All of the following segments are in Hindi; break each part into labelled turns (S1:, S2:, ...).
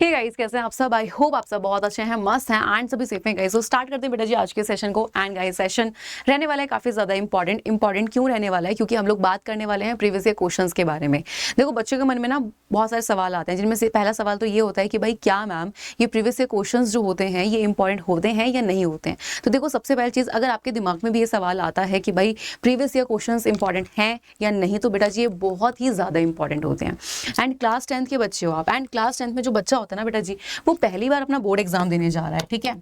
S1: हे गाइस, कैसे हैं आप सब? आई होप आप सब बहुत अच्छे हैं, मस्त हैं एंड सभी सेफ हैं गाइस। तो स्टार्ट करते हैं बेटा जी आज के सेशन को। एंड गाइस सेशन रहने वाला है काफी ज्यादा इंपॉर्टेंट क्यों रहने वाला है? क्योंकि हम लोग बात करने वाले हैं प्रीवियस ईयर क्वेश्चंस के बारे में। देखो बच्चों के मन में ना बहुत सारे सवाल आते हैं, जिनमें से पहला सवाल तो ये होता है कि भाई क्या मैम ये प्रीवियस ईयर क्वेश्चंस जो होते हैं ये इंपॉर्टेंट होते हैं या नहीं होते हैं? तो देखो सबसे पहली चीज, अगर आपके दिमाग में भी ये सवाल आता है कि भाई प्रीवियस ईयर क्वेश्चंस इंपॉर्टेंट हैं या नहीं, तो बेटा जी ये बहुत ही ज्यादा इंपॉर्टेंट होते हैं। एंड क्लास 10th के बच्चे हो आप, एंड क्लास 10th में जो बच्चा होता है ना बेटा जी, वो पहली बार अपना बोर्ड एग्जाम देने जा रहा है, ठीक है,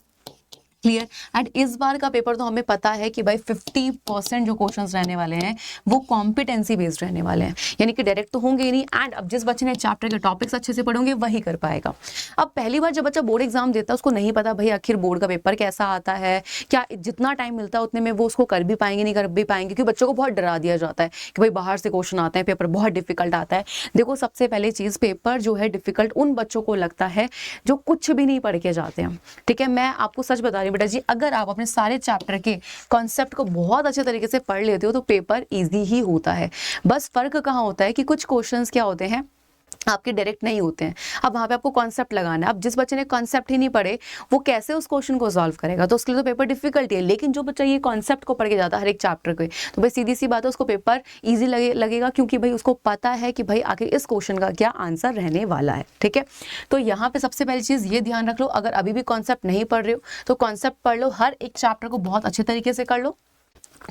S1: क्लियर। एंड इस बार का पेपर तो हमें पता है कि भाई 50% जो क्वेश्चंस रहने वाले हैं वो कॉम्पिटेंसी बेस्ड रहने वाले हैं, यानी कि डायरेक्ट तो होंगे ही नहीं। एंड अब जिस बच्चे ने चैप्टर के टॉपिक्स अच्छे से पढ़ेंगे वही कर पाएगा। अब पहली बार जब बच्चा बोर्ड एग्जाम देता है उसको नहीं पता भाई आखिर बोर्ड का पेपर कैसा आता है, क्या जितना टाइम मिलता है उतने में वो उसको कर भी पाएंगे नहीं कर भी पाएंगे, क्योंकि बच्चों को बहुत डरा दिया जाता है कि भाई बाहर से क्वेश्चन आते हैं, पेपर बहुत डिफिकल्ट आता है। देखो सबसे पहले चीज, पेपर जो है डिफिकल्ट उन बच्चों को लगता है जो कुछ भी नहीं पढ़ के जाते हैं, ठीक है। मैं आपको सच बता रही हूँ बेटा जी, अगर आप अपने सारे चैप्टर के कॉन्सेप्ट को बहुत अच्छे तरीके से पढ़ लेते हो तो पेपर इजी ही होता है। बस फर्क कहाँ होता है कि कुछ क्वेश्चंस क्या होते हैं आपके डायरेक्ट नहीं होते हैं। अब वहां पे आपको कॉन्सेप्ट लगाना है। अब जिस बच्चे ने कॉन्सेप्ट ही नहीं पढ़े वो कैसे उस क्वेश्चन को सॉल्व करेगा? तो उसके लिए तो पेपर डिफिकल्ट है। लेकिन जो बच्चा ये कॉन्सेप्ट को पढ़ के जाता है हर एक चैप्टर को, तो भाई सीधी सी बात है उसको पेपर इजी लगेगा, क्योंकि भाई उसको पता है कि भाई आखिर इस क्वेश्चन का क्या आंसर रहने वाला है, ठीक है। तो यहाँ पे सबसे पहली चीज ये ध्यान रख लो, अगर अभी भी कॉन्सेप्ट नहीं पढ़ रहे हो तो कॉन्सेप्ट पढ़ लो, हर एक चैप्टर को बहुत अच्छे तरीके से कर लो,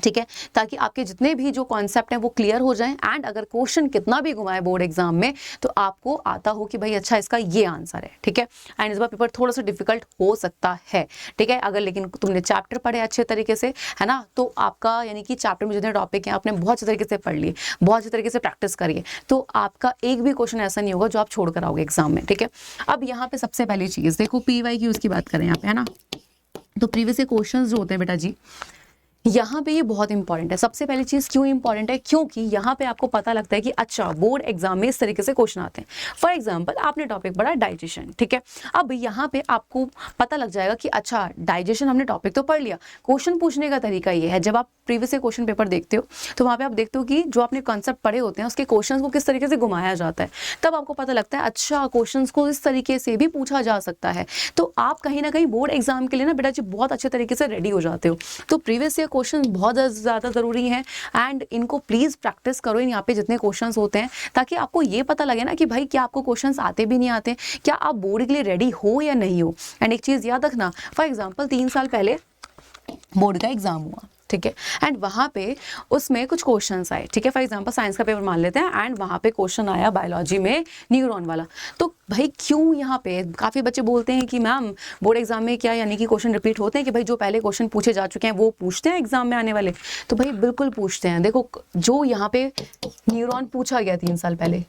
S1: ठीक है, ताकि आपके जितने भी जो कॉन्सेप्ट हैं वो क्लियर हो जाएं। एंड अगर क्वेश्चन कितना भी घुमाए बोर्ड एग्जाम में तो आपको आता हो कि भाई अच्छा इसका ये आंसर है, ठीक है। एंड इस बार पेपर थोड़ा सा डिफिकल्ट हो सकता है, ठीक है, अगर लेकिन तुमने चैप्टर पढ़े अच्छे तरीके से, है ना, तो आपका यानी कि चैप्टर में जितने टॉपिक हैं आपने बहुत अच्छे तरीके से पढ़ लिए, बहुत अच्छे तरीके से प्रैक्टिस करिए, तो आपका एक भी क्वेश्चन ऐसा नहीं होगा जो आप छोड़ कर आओगे एग्जाम में, ठीक है। अब यहाँ पे सबसे पहली चीज देखो, PYQ की बात करें यहाँ पे, है ना, तो प्रीवियस क्वेश्चन जो होते हैं बेटा जी यहाँ पे ये बहुत इंपॉर्टेंट है। सबसे पहली चीज क्यों इंपॉर्टेंट है? क्योंकि यहाँ पे आपको पता लगता है कि अच्छा बोर्ड एग्जाम में इस तरीके से क्वेश्चन आते हैं। फॉर एग्जांपल आपने टॉपिक पढ़ा डाइजेशन, ठीक है, अब यहाँ पे आपको पता लग जाएगा कि अच्छा डाइजेशन हमने टॉपिक तो पढ़ लिया, क्वेश्चन पूछने का तरीका ये है। जब आप प्रीवियस क्वेश्चन पेपर देखते हो तो वहाँ पे आप देखते हो कि जो आपने कॉन्सेप्ट पढ़े होते हैं उसके क्वेश्चन को किस तरीके से घुमाया जाता है, तब आपको पता लगता है अच्छा क्वेश्चन को इस तरीके से भी पूछा जा सकता है। तो आप कहीं ना कहीं बोर्ड एग्जाम के लिए ना बेटा जी बहुत अच्छे तरीके से रेडी हो जाते हो। तो प्रीवियस ईयर क्वेश्चन बहुत ज़्यादा ज़रूरी है एंड इनको प्लीज़ प्रैक्टिस करो, यहाँ पे जितने क्वेश्चंस होते हैं, ताकि आपको ये पता लगे ना कि भाई क्या आपको क्वेश्चंस आते भी नहीं आते, क्या आप बोर्ड के लिए रेडी हो या नहीं हो। एंड एक चीज़ याद रखना, फॉर एग्जाम्पल 3 साल पहले बोर्ड का एग्जाम हुआ, ठीक है, एंड वहाँ पे उसमें कुछ क्वेश्चंस आए, ठीक है, फॉर एग्जांपल साइंस का पेपर मान लेते हैं, एंड वहाँ पे क्वेश्चन आया बायोलॉजी में न्यूरॉन वाला। तो भाई क्यों यहाँ पे काफ़ी बच्चे बोलते हैं कि मैम बोर्ड एग्जाम में क्या यानी कि क्वेश्चन रिपीट होते हैं, कि भाई जो पहले क्वेश्चन पूछे जा चुके हैं वो पूछते हैं एग्जाम में आने वाले? तो भाई बिल्कुल पूछते हैं। देखो जो यहाँ पे न्यूरॉन पूछा गया 3 साल पहले,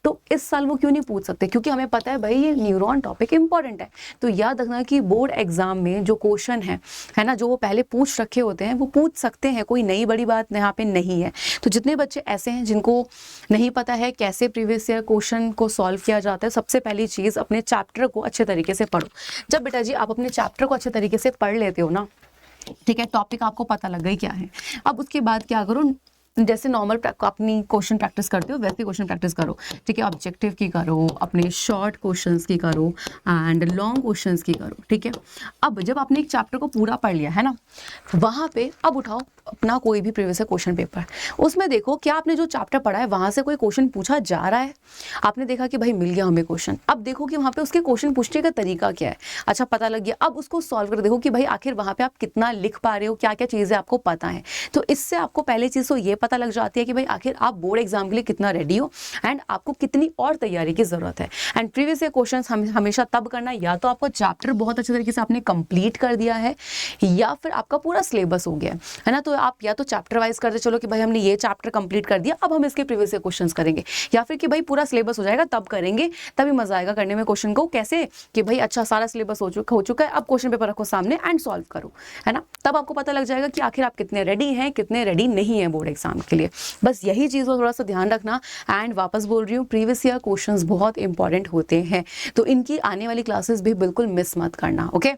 S1: तो इस साल वो क्यों नहीं पूछ सकते? क्योंकि हमें पता है भाई ये न्यूरॉन टॉपिक इंपॉर्टेंट है। तो याद रखना कि बोर्ड एग्जाम में जो क्वेश्चन है ना, जो वो पहले पूछ रखे होते हैं वो पूछ सकते हैं, कोई नई बड़ी बात यहाँ पे नहीं है। तो जितने बच्चे ऐसे हैं जिनको नहीं पता है कैसे प्रीवियस ईयर क्वेश्चन को सॉल्व किया जाता है, सबसे पहली चीज़ अपने चैप्टर को अच्छे तरीके से पढ़ो। जब बेटा जी आप अपने चैप्टर को अच्छे तरीके से पढ़ लेते हो ना, ठीक है, टॉपिक आपको पता लग गई क्या है, अब उसके बाद क्या करो, जैसे नॉर्मल अपनी क्वेश्चन प्रैक्टिस करते हो वैसे क्वेश्चन प्रैक्टिस करो, ठीक है, ऑब्जेक्टिव की करो, अपने शॉर्ट क्वेश्चंस की करो एंड लॉन्ग क्वेश्चंस की करो, ठीक है। अब जब आपने एक चैप्टर को पूरा पढ़ लिया है ना, वहाँ पे अब उठाओ अपना कोई भी प्रीवियस क्वेश्चन पेपर, उसमें देखो क्या आपने जो चैप्टर पढ़ा है वहाँ से कोई क्वेश्चन पूछा जा रहा है। आपने देखा कि भाई मिल गया हमें क्वेश्चन, अब देखो कि वहाँ पे उसके क्वेश्चन पूछने का तरीका क्या है, अच्छा पता लग गया, अब उसको सॉल्व कर देखो कि भाई आखिर वहाँ पे आप कितना लिख पा रहे हो, क्या क्या चीज़ें आपको पता है। तो इससे आपको पहले चीज़ तो ये पता लग जाती है कि भाई आखिर आप बोर्ड एग्जाम के लिए कितना रेडी हो एंड आपको कितनी और तैयारी की जरूरत है। एंड प्रीवियस ईयर क्वेश्चंस हमेशा तब करना, या तो आपका चैप्टर बहुत अच्छे तरीके से आपने कंप्लीट कर दिया है या फिर आपका पूरा सिलेबस हो गया है ना, तो आप या तो चैप्टर वाइज करते चलो कि भाई हमने ये चैप्टर कंप्लीट कर दिया, अब हम इसके प्रीवियस ईयर क्वेश्चंस करेंगे, या फिर कि भाई पूरा सिलेबस हो जाएगा तब करेंगे, तभी मजा आएगा करने में क्वेश्चन को। कैसे कि भाई अच्छा सारा सिलेबस हो चुका है, अब क्वेश्चन पेपर रखो सामने एंड सॉल्व करो, है ना, तब आपको पता लग जाएगा कि आखिर आप कितने रेडी हैं कितने रेडी नहीं है बोर्ड एग्जाम के लिए। बस यही चीज़ को थोड़ा सा ध्यान रखना। एंड वापस बोल रही हूँ, प्रीवियस ईयर क्वेश्चंस बहुत इंपॉर्टेंट होते हैं, तो इनकी आने वाली क्लासेस भी बिल्कुल मिस मत करना, ओके।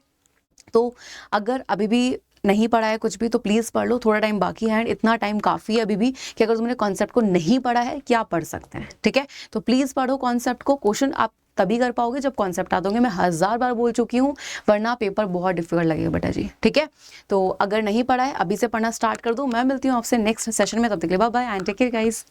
S1: तो अगर अभी भी नहीं पढ़ा है कुछ भी तो प्लीज़ पढ़ लो, थोड़ा टाइम बाकी है एंड इतना टाइम काफ़ी है अभी भी कि अगर तुमने कॉन्सेप्ट को नहीं पढ़ा है क्या पढ़ सकते हैं, ठीक है। तो प्लीज़ पढ़ो कॉन्सेप्ट को, क्वेश्चन आप तभी कर पाओगे जब कॉन्सेप्ट आ दोगे। मैं 1000 बार बोल चुकी हूँ, वरना पेपर बहुत डिफिकल्ट लगेगा बेटा जी, ठीक है। तो अगर नहीं पढ़ा है अभी से पढ़ना स्टार्ट कर दो। मैं मिलती हूँ आपसे नेक्स्ट सेशन में, तब तक के लिए bye bye and take care guys.